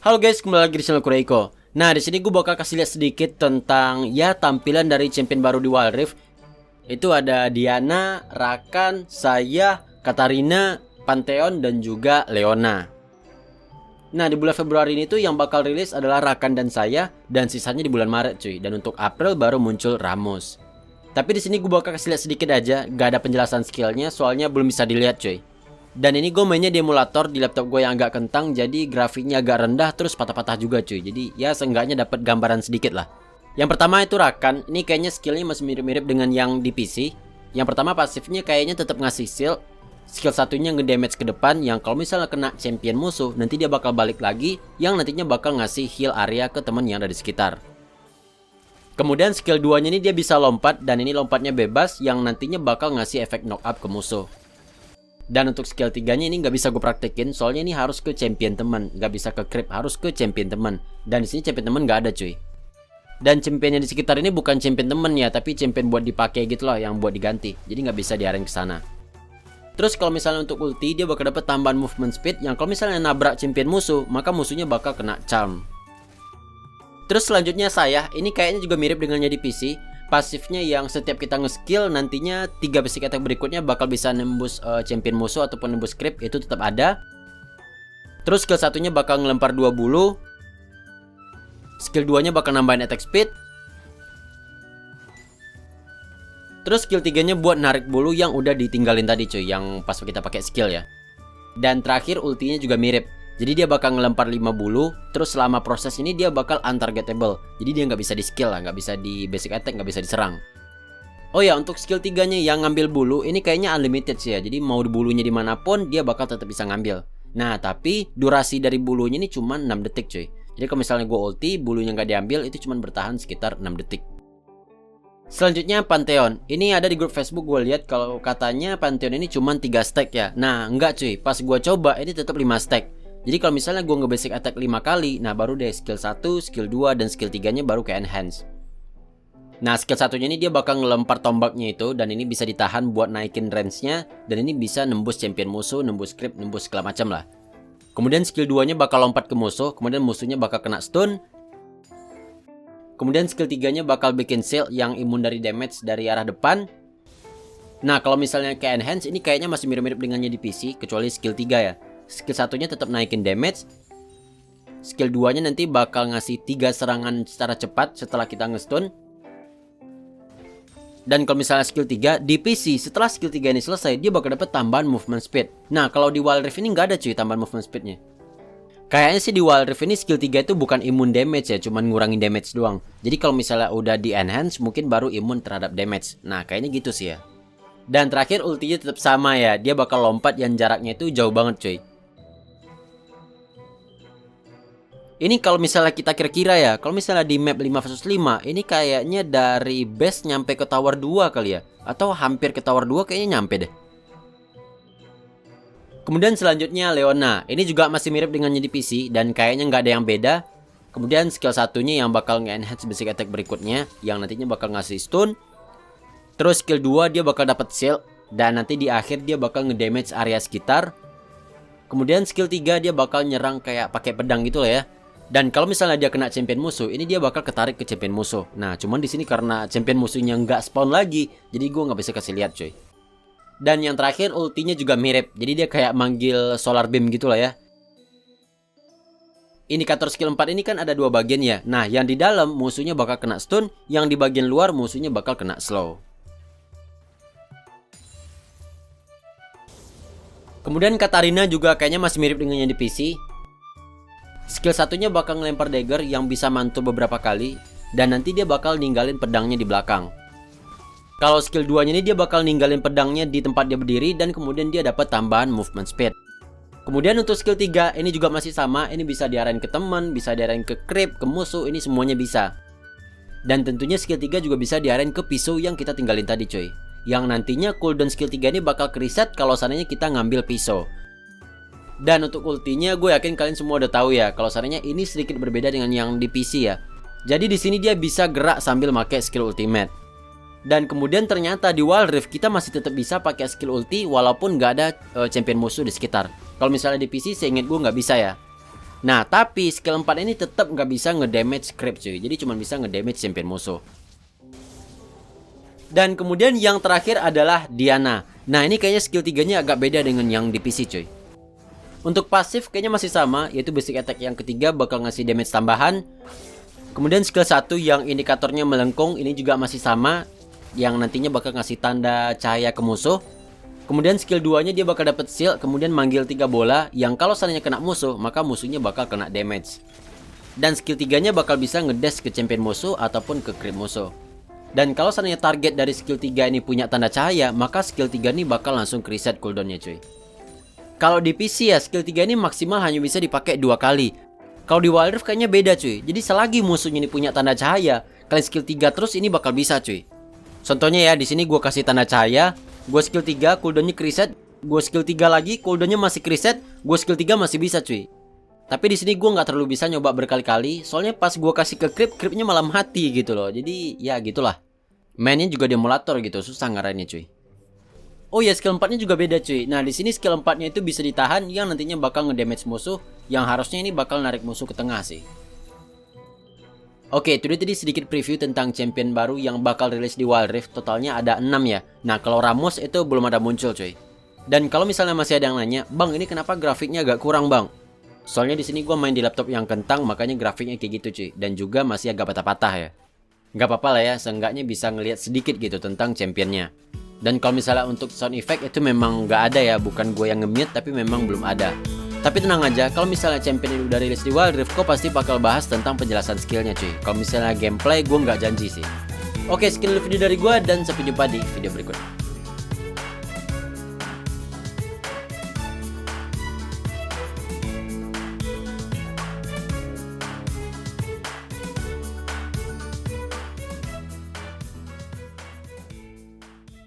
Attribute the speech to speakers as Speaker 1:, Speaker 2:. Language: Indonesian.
Speaker 1: Halo guys, kembali lagi di channel Kureiko. Nah, di sini gue bakal kasih lihat sedikit tentang ya tampilan dari champion baru di Wild Rift. Itu ada Diana, Rakan, saya, Katarina, Pantheon dan juga Leona. Nah, di bulan Februari ini tuh yang bakal rilis adalah Rakan dan saya, dan sisanya di bulan Maret cuy. Dan untuk April baru muncul Ramos. Tapi di sini gue bakal kasih lihat sedikit aja, gak ada penjelasan skillnya soalnya belum bisa dilihat cuy. Dan ini gue mainnya di emulator di laptop gue yang agak kentang, jadi grafiknya agak rendah terus patah-patah juga cuy. Jadi ya seenggaknya dapat gambaran sedikit lah. Yang pertama itu Rakan, ini kayaknya skillnya masih mirip-mirip dengan yang di PC. Yang pertama pasifnya kayaknya tetap ngasih shield. Skill satunya ngedamage ke depan yang kalau misalnya kena champion musuh nanti dia bakal balik lagi, yang nantinya bakal ngasih heal area ke temen yang ada di sekitar. Kemudian skill 2 nya ini dia bisa lompat, dan ini lompatnya bebas yang nantinya bakal ngasih efek knock up ke musuh. Dan untuk skill 3 nya ini nggak bisa gue praktekin soalnya ini harus ke champion teman, nggak bisa ke creep, harus ke champion teman. Dan di sini champion teman nggak ada cuy. Dan championnya di sekitar ini bukan champion teman ya, tapi champion buat dipakai gitu loh, yang buat diganti. Jadi nggak bisa diarahin ke sana. Terus kalau misalnya untuk ulti dia bakal dapat tambahan movement speed yang kalau misalnya nabrak champion musuh maka musuhnya bakal kena charm. Terus selanjutnya saya, ini kayaknya juga mirip dengannya di PC. Pasifnya yang setiap kita nge-skill nantinya 3 basic attack berikutnya bakal bisa nembus champion musuh ataupun nembus creep, itu tetap ada. Terus skill satunya bakal ngelempar 2 bulu. Skill 2 nya bakal nambahin attack speed. Terus skill 3 nya buat narik bulu yang udah ditinggalin tadi cuy, yang pas kita pakai skill ya. Dan terakhir ultinya juga mirip. Jadi dia bakal ngelempar 5 bulu. Terus selama proses ini dia bakal untargetable. Jadi dia nggak bisa di skill lah, nggak bisa di basic attack, nggak bisa diserang. Oh ya, untuk skill 3 nya yang ngambil bulu ini kayaknya unlimited sih ya. Jadi mau bulunya dimanapun dia bakal tetap bisa ngambil. Nah tapi durasi dari bulunya ini cuma 6 detik cuy. Jadi kalau misalnya gue ulti bulunya nggak diambil itu cuma bertahan sekitar 6 detik. Selanjutnya Pantheon. Ini ada di grup Facebook gue lihat kalau katanya Pantheon ini cuma 3 stack ya. Nah enggak cuy, pas gue coba ini tetap 5 stack. Jadi kalau misalnya gue nge-basic attack 5 kali, nah baru deh skill 1, skill 2, dan skill 3 nya baru ke enhance. Nah skill satunya ini dia bakal ngelempar tombaknya itu, dan ini bisa ditahan buat naikin range nya. Dan ini bisa nembus champion musuh, nembus creep, nembus segala macam lah. Kemudian skill 2 nya bakal lompat ke musuh, kemudian musuhnya bakal kena stun. Kemudian skill 3 nya bakal bikin shield yang imun dari damage dari arah depan. Nah kalau misalnya ke enhance ini kayaknya masih mirip-mirip dengannya di PC, kecuali skill 3 ya. Skill satunya tetap naikin damage. Skill 2 nya nanti bakal ngasih 3 serangan secara cepat setelah kita nge-stun. Dan kalau misalnya skill 3 di PC, setelah skill 3 ini selesai dia bakal dapat tambahan movement speed. Nah kalau di Wild Rift ini nggak ada cuy tambahan movement speednya. Kayaknya sih di Wild Rift ini skill 3 itu bukan imun damage ya, cuman ngurangin damage doang. Jadi kalau misalnya udah di enhance mungkin baru imun terhadap damage. Nah kayaknya gitu sih ya. Dan terakhir ultinya tetap sama ya, dia bakal lompat yang jaraknya itu jauh banget cuy. Ini kalau misalnya kita kira-kira ya, kalau misalnya di map 5 vs 5, ini kayaknya dari base nyampe ke tower 2 kali ya. Atau hampir ke tower 2 kayaknya nyampe deh. Kemudian selanjutnya Leona, ini juga masih mirip dengannya di PC dan kayaknya nggak ada yang beda. Kemudian skill satunya yang bakal nge-enhance basic attack berikutnya, yang nantinya bakal ngasih stun. Terus skill 2 dia bakal dapat shield, dan nanti di akhir dia bakal ngedamage area sekitar. Kemudian skill 3 dia bakal nyerang kayak pakai pedang gitu lah ya. Dan kalau misalnya dia kena champion musuh, ini dia bakal ketarik ke champion musuh. Nah, cuman di sini karena champion musuhnya nggak spawn lagi, jadi gue nggak bisa kasih lihat, coy. Dan yang terakhir ultinya juga mirip, jadi dia kayak manggil solar beam gitu lah ya. Indikator skill 4 ini kan ada 2 bagian ya. Nah, yang di dalam musuhnya bakal kena stun, yang di bagian luar musuhnya bakal kena slow. Kemudian Katarina juga kayaknya masih mirip dengan yang di PC. Skill satunya bakal ngelempar dagger yang bisa mantul beberapa kali, dan nanti dia bakal ninggalin pedangnya di belakang. Kalau skill 2 nya ini dia bakal ninggalin pedangnya di tempat dia berdiri, dan kemudian dia dapat tambahan movement speed. Kemudian untuk skill 3 ini juga masih sama, ini bisa diarahin ke teman, bisa diarahin ke creep, ke musuh, ini semuanya bisa. Dan tentunya skill 3 juga bisa diarahin ke pisau yang kita tinggalin tadi coy. Yang nantinya cooldown skill 3 ini bakal ke-reset kalau seandainya kita ngambil pisau. Dan untuk ultinya gue yakin kalian semua udah tahu ya, kalau seandainya ini sedikit berbeda dengan yang di PC ya. Jadi di sini dia bisa gerak sambil pakai skill ultimate. Dan kemudian ternyata di Wild Rift kita masih tetap bisa pakai skill ulti walaupun nggak ada champion musuh di sekitar. Kalau misalnya di PC seingat gue nggak bisa ya. Nah, tapi skill 4 ini tetap nggak bisa ngedamage creep cuy. Jadi cuma bisa ngedamage champion musuh. Dan kemudian yang terakhir adalah Diana. Nah, ini kayaknya skill 3-nya agak beda dengan yang di PC cuy. Untuk pasif kayaknya masih sama, yaitu basic attack yang ketiga bakal ngasih damage tambahan. Kemudian skill 1 yang indikatornya melengkung ini juga masih sama, yang nantinya bakal ngasih tanda cahaya ke musuh. Kemudian skill 2-nya dia bakal dapat shield, kemudian manggil 3 bola yang kalau seandainya kena musuh, maka musuhnya bakal kena damage. Dan skill 3-nya bakal bisa ngedash ke champion musuh ataupun ke creep musuh. Dan kalau seandainya target dari skill 3 ini punya tanda cahaya, maka skill 3 ini bakal langsung reset cooldownnya cuy. Kalau di PC ya, skill 3 ini maksimal hanya bisa dipakai 2 kali. Kalau di Wild Rift kayaknya beda cuy. Jadi selagi musuhnya ini punya tanda cahaya, kalian skill 3 terus ini bakal bisa cuy. Contohnya ya, di sini gua kasih tanda cahaya, gua skill 3 cooldownnya reset, gua skill 3 lagi cooldownnya masih reset, gua skill 3 masih bisa cuy. Tapi di sini gua nggak terlalu bisa nyoba berkali-kali, soalnya pas gua kasih ke creepnya malah mati gitu loh. Jadi ya gitulah. Mainnya juga demolator gitu, susah ngarahinnya cuy. Oh ya, skill 4-nya juga beda cuy. Nah, di sini skill 4-nya itu bisa ditahan yang nantinya bakal ngedamage musuh, yang harusnya ini bakal narik musuh ke tengah sih. Oke, itu dia tadi sedikit preview tentang champion baru yang bakal rilis di Wild Rift. Totalnya ada 6 ya. Nah, kalau Ramos itu belum ada muncul cuy. Dan kalau misalnya masih ada yang nanya, "Bang, ini kenapa grafiknya agak kurang, Bang?" Soalnya di sini gua main di laptop yang kentang, makanya grafiknya kayak gitu cuy. Dan juga masih agak patah-patah ya. Gak apa-apa lah ya, seenggaknya bisa ngelihat sedikit gitu tentang championnya. Dan kalau misalnya untuk sound effect itu memang nggak ada ya, bukan gue yang nge-mute tapi memang belum ada. Tapi tenang aja, kalau misalnya champion ini udah rilis di Wild Rift, gue pasti bakal bahas tentang penjelasan skillnya cuy. Kalau misalnya gameplay, gue nggak janji sih. Oke, sekian dulu video dari gue dan sampai jumpa di video berikutnya.